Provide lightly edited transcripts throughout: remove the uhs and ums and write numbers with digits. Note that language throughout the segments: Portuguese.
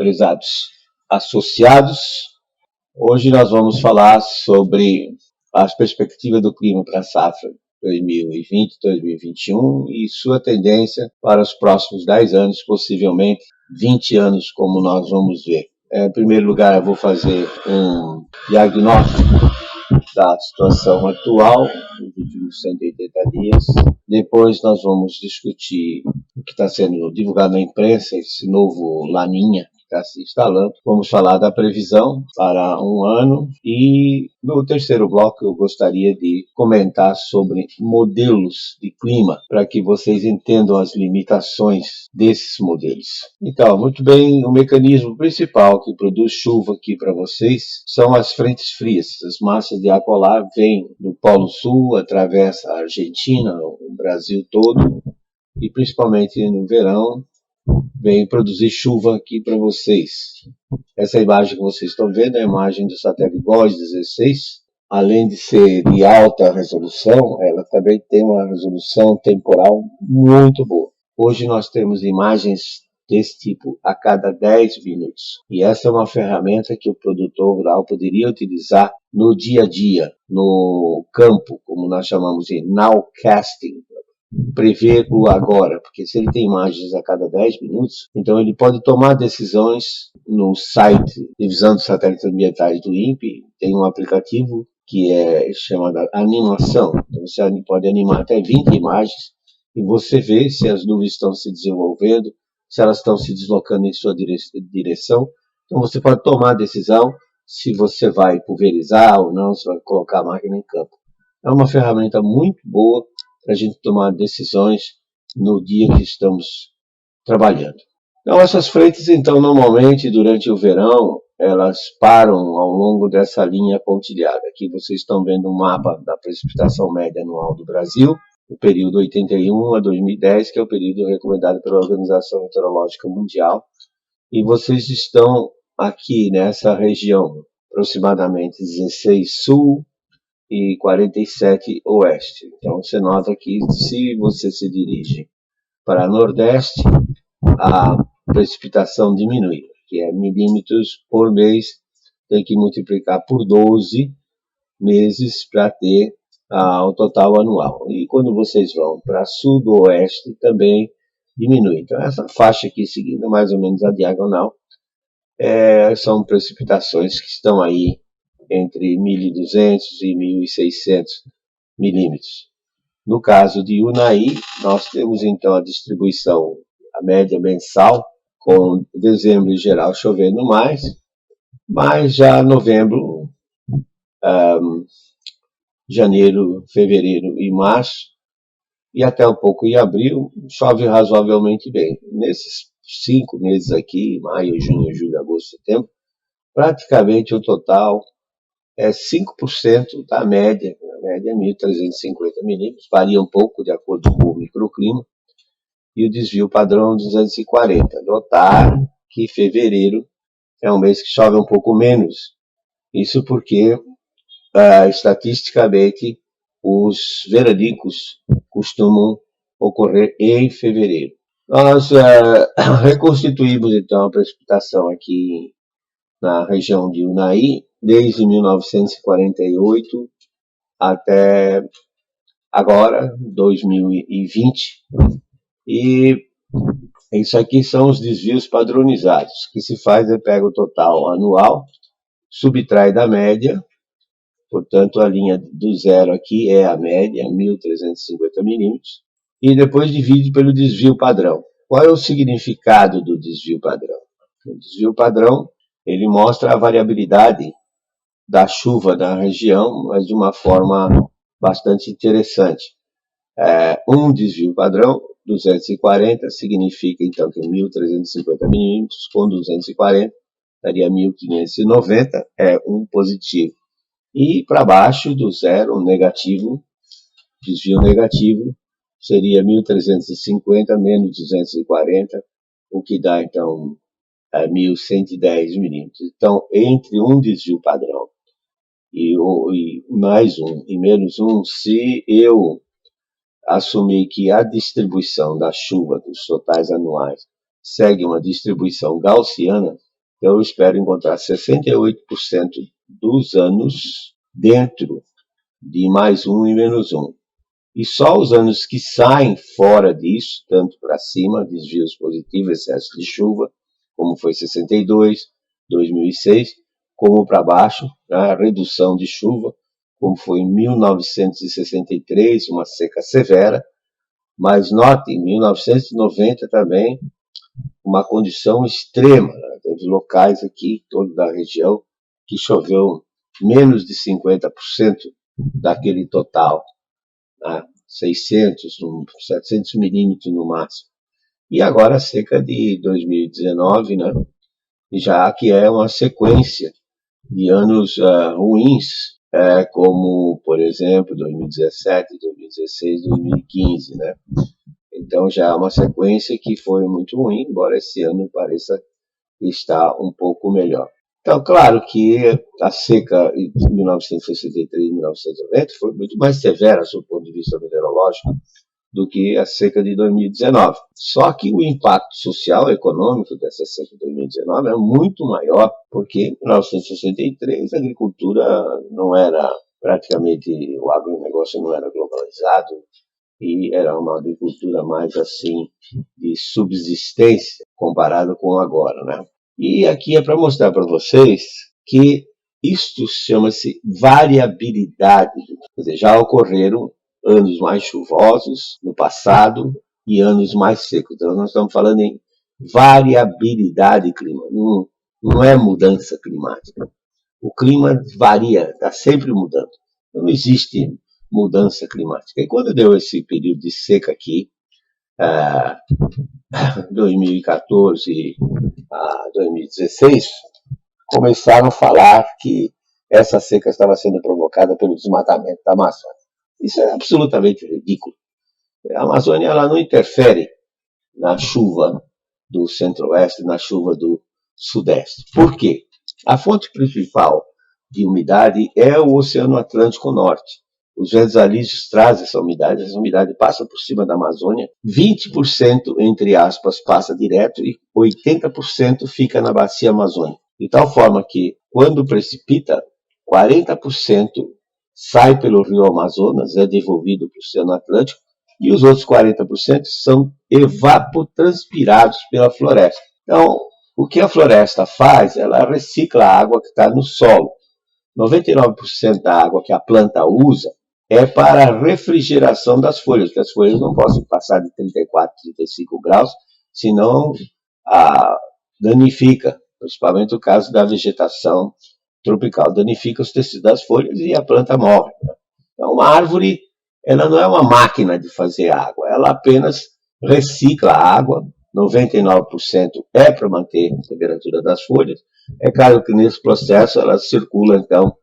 prezados associados. Hoje nós vamos falar sobre as perspectivas do clima para a safra 2020-2021 e sua tendência para os próximos 10 anos, possivelmente 20 anos, como nós vamos ver. Em primeiro lugar, eu vou fazer um diagnóstico da situação atual nos últimos 180 dias. Depois nós vamos discutir o que está sendo divulgado na imprensa, esse novo Laninha que está se instalando. Vamos falar da previsão para um ano e no terceiro bloco eu gostaria de comentar sobre modelos de clima para que vocês entendam as limitações desses modelos. Então, muito bem, o mecanismo principal que produz chuva aqui para vocês são as frentes frias. As massas de ar polar vêm do Polo Sul, atravessa a Argentina, o Brasil todo, e principalmente no verão, vem produzir chuva aqui para vocês. Essa imagem que vocês estão vendo é a imagem do satélite GOES 16. Além de ser de alta resolução, ela também tem uma resolução temporal muito boa. Hoje nós temos imagens desse tipo a cada 10 minutos. E essa é uma ferramenta que o produtor rural poderia utilizar no dia a dia, no campo, como nós chamamos de nowcasting, prever o agora, porque se ele tem imagens a cada 10 minutos, então ele pode tomar decisões no site Divisão de Satélites Ambientais do INPE, tem um aplicativo que é chamado animação, então você pode animar até 20 imagens e você vê se as nuvens estão se desenvolvendo, se elas estão se deslocando em sua direção, então você pode tomar a decisão se você vai pulverizar ou não, se vai colocar a máquina em campo. É uma ferramenta muito boa para a gente tomar decisões no dia que estamos trabalhando. Então, essas frentes, então, normalmente, durante o verão, elas param ao longo dessa linha pontilhada. Aqui vocês estão vendo um mapa da precipitação média anual do Brasil, o período 81 a 2010, que é o período recomendado pela Organização Meteorológica Mundial. E vocês estão aqui nessa região, aproximadamente 16 sul, e 47 oeste. Então você nota que se você se dirige para nordeste, a precipitação diminui, que é milímetros por mês, tem que multiplicar por 12 meses para ter o total anual. E quando vocês vão para sudoeste, também diminui. Então essa faixa aqui, seguindo mais ou menos a diagonal, são precipitações que estão aí entre 1.200 e 1.600 milímetros. No caso de Unai, nós temos então a distribuição, a média mensal, com dezembro em geral chovendo mais, mas já novembro, janeiro, fevereiro e março, e até um pouco em abril, chove razoavelmente bem. Nesses 5 meses aqui, maio, junho, julho, agosto, setembro, praticamente o total é 5% da média. A média é 1.350 milímetros, varia um pouco de acordo com o microclima, e o desvio padrão 240. Notar que fevereiro é um mês que chove um pouco menos. Isso porque, estatisticamente, os veranicos costumam ocorrer em fevereiro. Nós reconstituímos, então, a precipitação aqui na região de Unai, desde 1948 até agora, 2020. E isso aqui são os desvios padronizados. O que se faz é pega o total anual, subtrai da média, portanto a linha do zero aqui é a média, 1.350 milímetros, e depois divide pelo desvio padrão. Qual é o significado do desvio padrão? O desvio padrão, ele mostra a variabilidade da chuva da região, mas de uma forma bastante interessante. Um desvio padrão, 240, significa então que 1.350 milímetros com 240 daria 1.590, é um positivo. E para baixo do zero, um negativo, desvio negativo, seria 1.350 menos 240, o que dá então 1.110 milímetros. Então, entre um desvio padrão e mais um e menos um, se eu assumir que a distribuição da chuva dos totais anuais segue uma distribuição gaussiana, Então eu espero encontrar 68% dos anos dentro de mais um e menos um. E só os anos que saem fora disso, tanto para cima, desvios positivos, excesso de chuva, como foi 62, 2006, como para baixo, a redução de chuva, como foi em 1963, uma seca severa, mas note, em 1990 também, uma condição extrema. Teve locais aqui, todo da região, que choveu menos de 50% daquele total, né? 600, 700 milímetros no máximo. E agora a seca de 2019, né? Já que é uma sequência de anos ruins, como, por exemplo, 2017, 2016, 2015, né? Então já é uma sequência que foi muito ruim, embora esse ano pareça estar um pouco melhor. Então, claro que a seca de 1963 e 1990 foi muito mais severa, do ponto de vista meteorológico, do que a seca de 2019. Só que o impacto social e econômico dessa seca de 2019 é muito maior, porque em 1963 a agricultura não era praticamente, o agronegócio não era globalizado, e era uma agricultura mais assim de subsistência comparado com agora, né? E aqui é para mostrar para vocês que isto chama-se variabilidade. Quer dizer, já ocorreram anos mais chuvosos no passado e anos mais secos. Então nós estamos falando em variabilidade climática, não é mudança climática. O clima varia, está sempre mudando. Não existe mudança climática. E quando deu esse período de seca aqui, 2014 a 2016, começaram a falar que essa seca estava sendo provocada pelo desmatamento da Amazônia. Isso é absolutamente ridículo. A Amazônia ela não interfere na chuva do centro-oeste, na chuva do sudeste. Por quê? A fonte principal de umidade é o Oceano Atlântico Norte. Os ventos alísios trazem essa umidade passa por cima da Amazônia, 20%, entre aspas, passa direto e 80% fica na bacia amazônica. De tal forma que, quando precipita, 40% sai pelo rio Amazonas, é devolvido para o Oceano Atlântico, e os outros 40% são evapotranspirados pela floresta. Então, o que a floresta faz? Ela recicla a água que está no solo. 99% da água que a planta usa é para a refrigeração das folhas, porque as folhas não podem passar de 34, 35 graus, senão danifica, principalmente no caso da vegetação tropical, danifica os tecidos das folhas e a planta morre. Então, uma árvore, ela não é uma máquina de fazer água, ela apenas recicla a água, 99% é para manter a temperatura das folhas. É claro que nesse processo ela circula, então,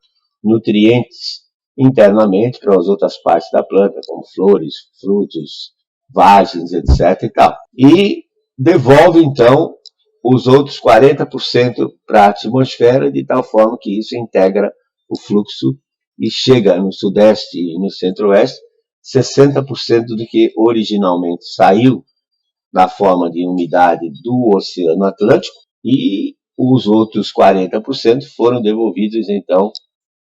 nutrientes internamente para as outras partes da planta, como flores, frutos, vagens, etc. e tal. E devolve, então, os outros 40% para a atmosfera, de tal forma que isso integra o fluxo e chega no sudeste e no centro-oeste 60% do que originalmente saiu na forma de umidade do Oceano Atlântico e os outros 40% foram devolvidos, então,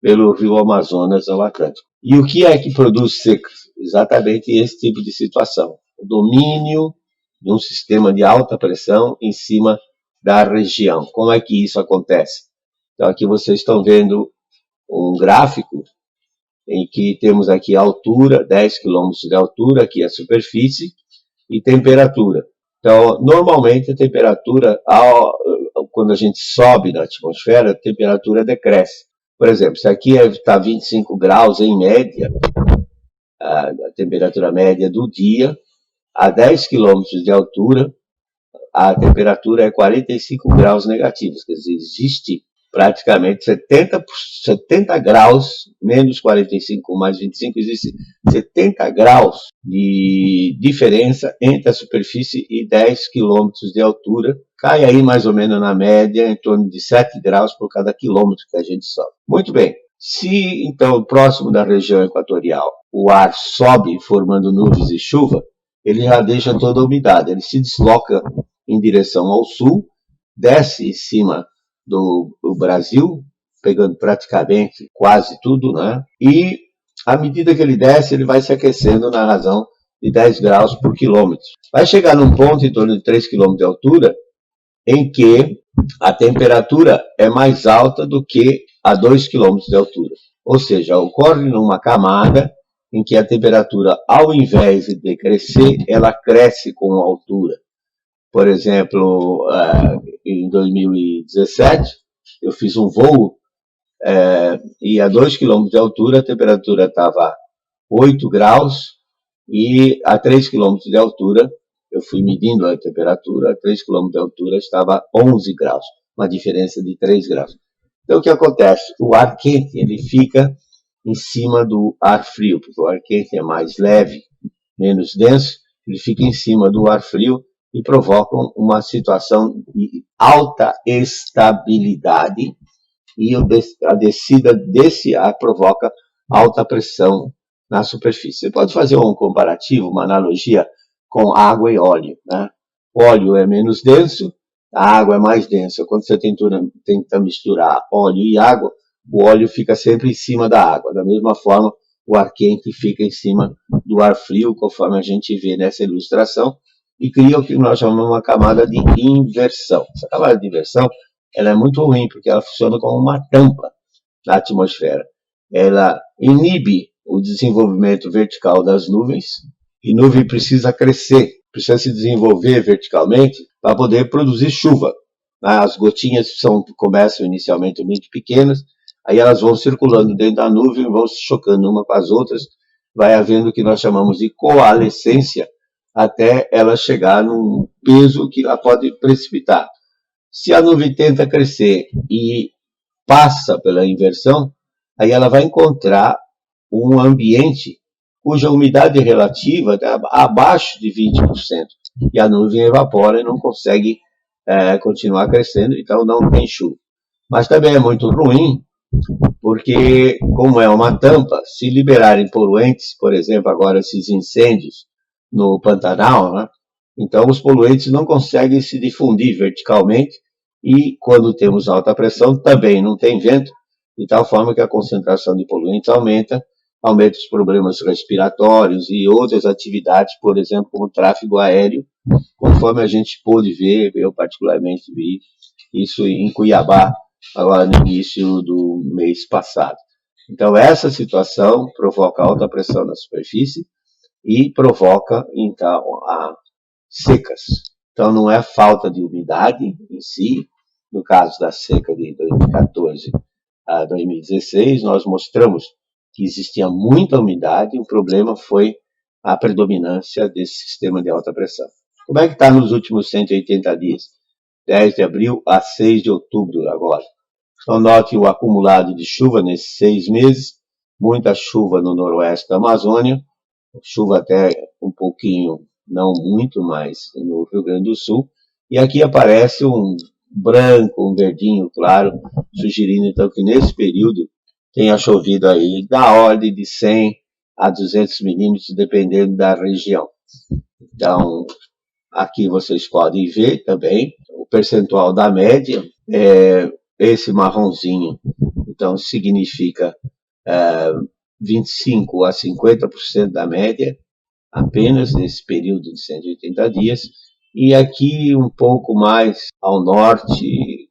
pelo rio Amazonas ao Atlântico. E o que é que produz secas? Exatamente esse tipo de situação. O domínio de um sistema de alta pressão em cima da região. Como é que isso acontece? Então, aqui vocês estão vendo um gráfico em que temos aqui a altura, 10 km de altura, aqui a superfície, e temperatura. Então, normalmente a temperatura, quando a gente sobe na atmosfera, a temperatura decresce. Por exemplo, se aqui está 25 graus em média, a temperatura média do dia, a 10 km de altura, a temperatura é 45 graus negativos. Quer dizer, existe praticamente 70 graus, menos 45 mais 25, existe 70 graus de diferença entre a superfície e 10 quilômetros de altura. Cai aí mais ou menos na média, em torno de 7 graus por cada quilômetro que a gente sobe. Muito bem. Se, então, próximo da região equatorial, o ar sobe formando nuvens e chuva, ele já deixa toda a umidade. Ele se desloca em direção ao sul, desce em cima do Brasil, pegando praticamente quase tudo, né? E à medida que ele desce, ele vai se aquecendo na razão de 10 graus por quilômetro. Vai chegar num ponto em torno de 3 quilômetros de altura, em que a temperatura é mais alta do que a 2 quilômetros de altura. Ou seja, ocorre numa camada em que a temperatura, ao invés de crescer, ela cresce com a altura. Por exemplo, em 2017, eu fiz um voo e a 2 quilômetros de altura a temperatura estava 8 graus e a 3 quilômetros de altura, eu fui medindo a temperatura, a 3 quilômetros de altura estava 11 graus, uma diferença de 3 graus. Então, o que acontece? O ar quente ele fica em cima do ar frio, porque o ar quente é mais leve, menos denso, ele fica em cima do ar frio e provoca uma situação de alta estabilidade e a descida desse ar provoca alta pressão na superfície. Você pode fazer um comparativo, uma analogia com água e óleo, né? O óleo é menos denso, a água é mais densa. Quando você tenta misturar óleo e água, o óleo fica sempre em cima da água. Da mesma forma, o ar quente fica em cima do ar frio, conforme a gente vê nessa ilustração, e cria o que nós chamamos de uma camada de inversão. Essa camada de inversão ela é muito ruim, porque ela funciona como uma tampa na atmosfera. Ela inibe o desenvolvimento vertical das nuvens, e nuvem precisa crescer, precisa se desenvolver verticalmente para poder produzir chuva. As gotinhas começam inicialmente muito pequenas, aí elas vão circulando dentro da nuvem, vão se chocando uma com as outras, vai havendo o que nós chamamos de coalescência, até ela chegar num peso que ela pode precipitar. Se a nuvem tenta crescer e passa pela inversão, aí ela vai encontrar um ambiente cuja umidade relativa está abaixo de 20%. E a nuvem evapora e não consegue continuar crescendo, então não tem chuva. Mas também é muito ruim, porque como é uma tampa, se liberarem poluentes, por exemplo, agora esses incêndios no Pantanal, né? Então os poluentes não conseguem se difundir verticalmente e quando temos alta pressão também não tem vento, de tal forma que a concentração de poluentes aumenta os problemas respiratórios e outras atividades, por exemplo, como o tráfego aéreo, conforme a gente pôde ver, eu particularmente vi isso em Cuiabá, agora no início do mês passado. Então essa situação provoca alta pressão na superfície e provoca, então, secas. Então não é falta de umidade em si. No caso da seca de 2014 a 2016, nós mostramos que existia muita umidade, o problema foi a predominância desse sistema de alta pressão. Como é que está nos últimos 180 dias? 10 de abril a 6 de outubro agora. Então note o acumulado de chuva nesses 6 meses, muita chuva no noroeste da Amazônia, chuva até um pouquinho, não muito, mas no Rio Grande do Sul, e aqui aparece um branco, um verdinho claro, sugerindo então que nesse período tenha chovido aí da ordem de 100 a 200 milímetros, dependendo da região. Então, aqui vocês podem ver também o percentual da média, esse marronzinho, então significa 25 a 50% da média, apenas nesse período de 180 dias, e aqui um pouco mais ao norte,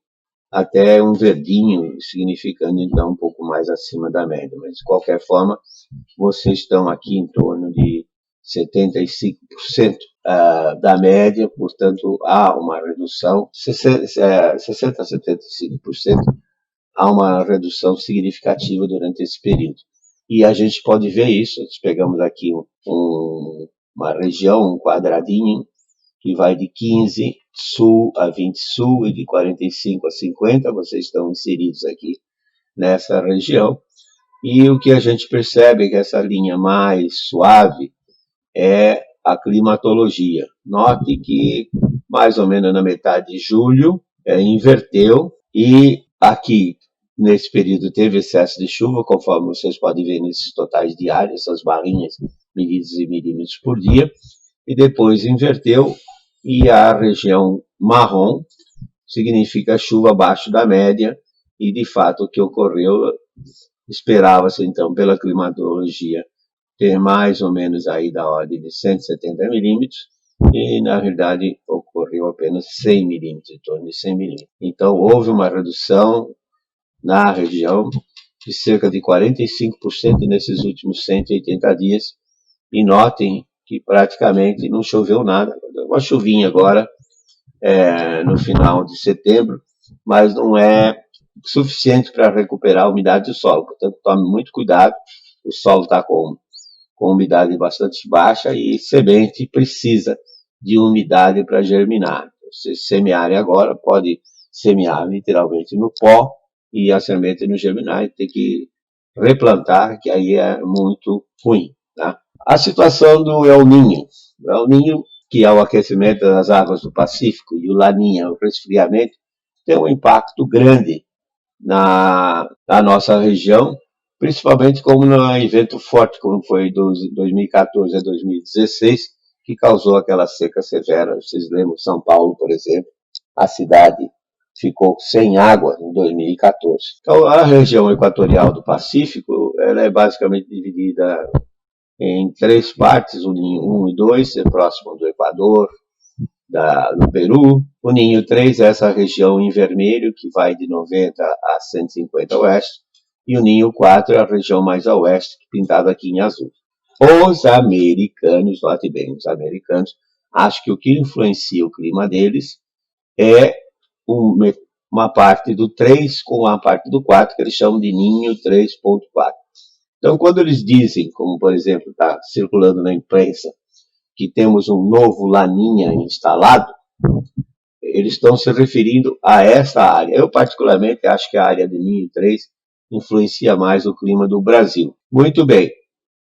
até um verdinho, significando então um pouco mais acima da média. Mas de qualquer forma, vocês estão aqui em torno de 75% da média, portanto há uma redução, 60 a 75%, há uma redução significativa durante esse período. E a gente pode ver isso, nós pegamos aqui uma região, um quadradinho, que vai de 15 sul a 20 sul e de 45 a 50, vocês estão inseridos aqui nessa região. E o que a gente percebe é que essa linha mais suave é a climatologia. Note que mais ou menos na metade de julho inverteu e aqui nesse período teve excesso de chuva, conforme vocês podem ver nesses totais diários, essas barrinhas medidas em milímetros por dia, e depois inverteu e a região marrom significa chuva abaixo da média, e de fato o que ocorreu, esperava-se então pela climatologia ter mais ou menos aí da ordem de 170 milímetros, e na realidade ocorreu apenas 100 milímetros, em torno de 100 milímetros. Então houve uma redução na região de cerca de 45% nesses últimos 180 dias, e notem que praticamente não choveu nada. Uma chuvinha agora, no final de setembro, mas não é suficiente para recuperar a umidade do solo. Portanto, tome muito cuidado, o solo está com umidade bastante baixa e semente precisa de umidade para germinar. Se semearem agora, pode semear literalmente no pó e a semente não germinar e ter que replantar, que aí é muito ruim. Tá? A situação do El Niño. O El Niño, que é o aquecimento das águas do Pacífico, e o Laninha, o resfriamento, tem um impacto grande na nossa região, principalmente como num evento forte, como foi de 2014 a 2016, que causou aquela seca severa. Vocês lembram, São Paulo, por exemplo, a cidade ficou sem água em 2014. Então, a região equatorial do Pacífico, ela é basicamente dividida em três partes, o Ninho 1 e 2, é próximo do Equador, do Peru. O Ninho 3 é essa região em vermelho, que vai de 90 a 150 oeste. E o Ninho 4 é a região mais a oeste, pintada aqui em azul. Os americanos, note bem, os americanos, acham que o que influencia o clima deles é uma parte do 3 com a parte do 4, que eles chamam de Ninho 3.4. Então, quando eles dizem, como por exemplo está circulando na imprensa, que temos um novo Laninha instalado, eles estão se referindo a essa área. Eu, particularmente, acho que a área de Ninho 3 influencia mais o clima do Brasil. Muito bem.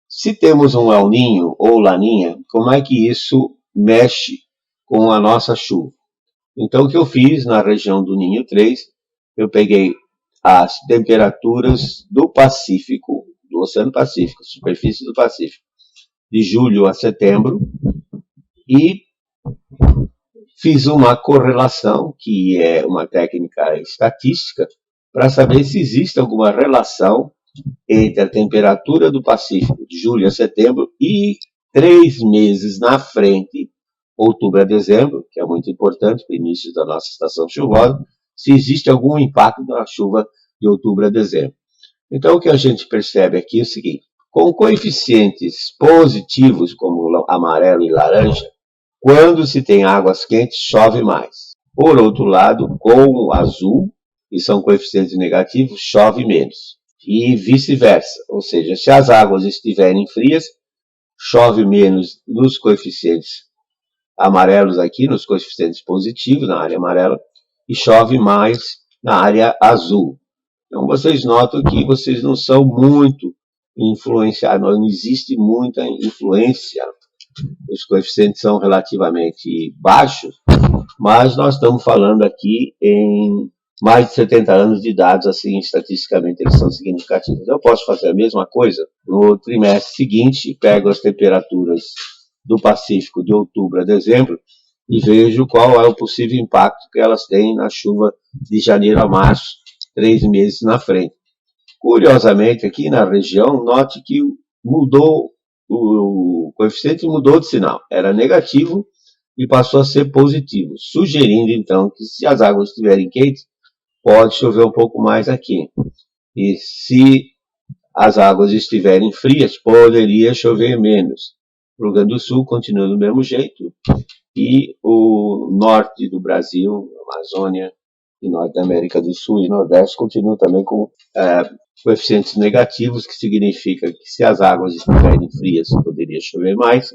Se temos um El Niño ou Laninha, como é que isso mexe com a nossa chuva? Então, o que eu fiz na região do Ninho 3, eu peguei as temperaturas do Pacífico, do Oceano Pacífico, superfície do Pacífico, de julho a setembro, e fiz uma correlação, que é uma técnica estatística, para saber se existe alguma relação entre a temperatura do Pacífico de julho a setembro e 3 meses na frente, outubro a dezembro, que é muito importante para o início da nossa estação chuvosa, se existe algum impacto na chuva de outubro a dezembro. Então, o que a gente percebe aqui é o seguinte: com coeficientes positivos, como amarelo e laranja, quando se tem águas quentes, chove mais. Por outro lado, com o azul, que são coeficientes negativos, chove menos. E vice-versa. Ou seja, se as águas estiverem frias, chove menos nos coeficientes amarelos aqui, nos coeficientes positivos, na área amarela, e chove mais na área azul. Então, vocês notam que vocês não são muito influenciados, não existe muita influência. Os coeficientes são relativamente baixos, mas nós estamos falando aqui em mais de 70 anos de dados, assim, estatisticamente eles são significativos. Eu posso fazer a mesma coisa no trimestre seguinte, pego as temperaturas do Pacífico de outubro a dezembro e vejo qual é o possível impacto que elas têm na chuva de janeiro a março, 3 meses na frente. Curiosamente, aqui na região, note que mudou, o coeficiente mudou de sinal. Era negativo e passou a ser positivo, sugerindo então que se as águas estiverem quentes, pode chover um pouco mais aqui. E se as águas estiverem frias, poderia chover menos. O Rio Grande do Sul continua do mesmo jeito, e o norte do Brasil, Amazônia, e norte da América do Sul e Nordeste continuam também com coeficientes negativos, que significa que se as águas estiverem frias, poderia chover mais,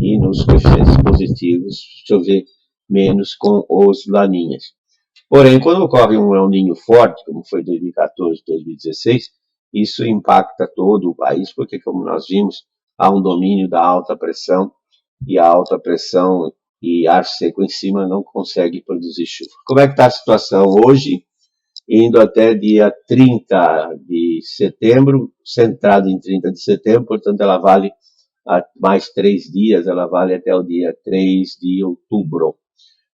e nos coeficientes positivos, chover menos com os laninhas. Porém, quando ocorre um El Niño forte, como foi 2014, 2016, isso impacta todo o país, porque, como nós vimos, há um domínio da alta pressão, e a alta pressão e ar seco em cima não consegue produzir chuva. Como é que está a situação hoje, indo até dia 30 de setembro, centrado em 30 de setembro, portanto ela vale mais 3 dias, ela vale até o dia 3 de outubro.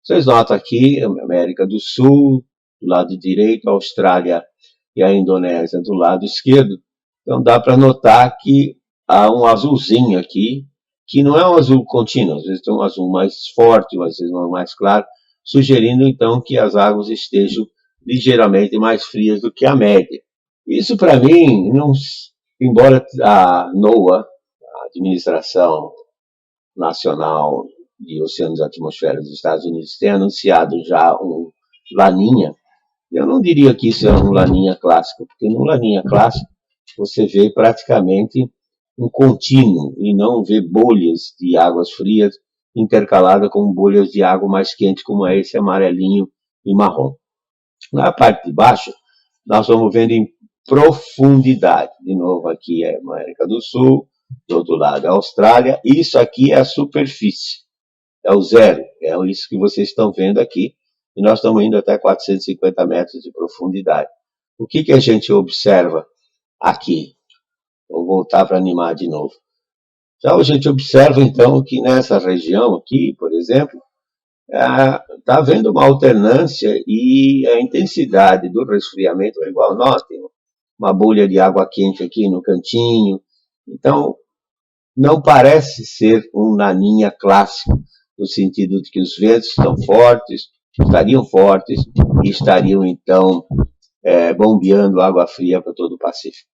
Vocês notam aqui, América do Sul, do lado direito, a Austrália e a Indonésia do lado esquerdo. Então dá para notar que há um azulzinho aqui, que não é um azul contínuo, às vezes tem um azul mais forte, às vezes um mais claro, sugerindo então que as águas estejam ligeiramente mais frias do que a média. Isso para mim, não, embora a NOAA, a Administração Nacional de Oceanos e Atmosfera dos Estados Unidos, tenha anunciado já um Laninha, eu não diria que isso é um Laninha clássico, porque no Laninha clássico você vê praticamente um contínuo e não vê bolhas de águas frias intercaladas com bolhas de água mais quente, como é esse amarelinho e marrom. Na parte de baixo, nós vamos vendo em profundidade. De novo, aqui é América do Sul, do outro lado é a Austrália. Isso aqui é a superfície, é o zero, é isso que vocês estão vendo aqui. E nós estamos indo até 450 metros de profundidade. O que, que a gente observa aqui? Vou voltar para animar de novo. Então, a gente observa, então, que nessa região aqui, por exemplo, está havendo uma alternância e a intensidade do resfriamento é igual. Nós temos uma bolha de água quente aqui no cantinho. Então, não parece ser um laninha clássico, no sentido de que os ventos estariam fortes e estariam, então, bombeando água fria para todo o Pacífico.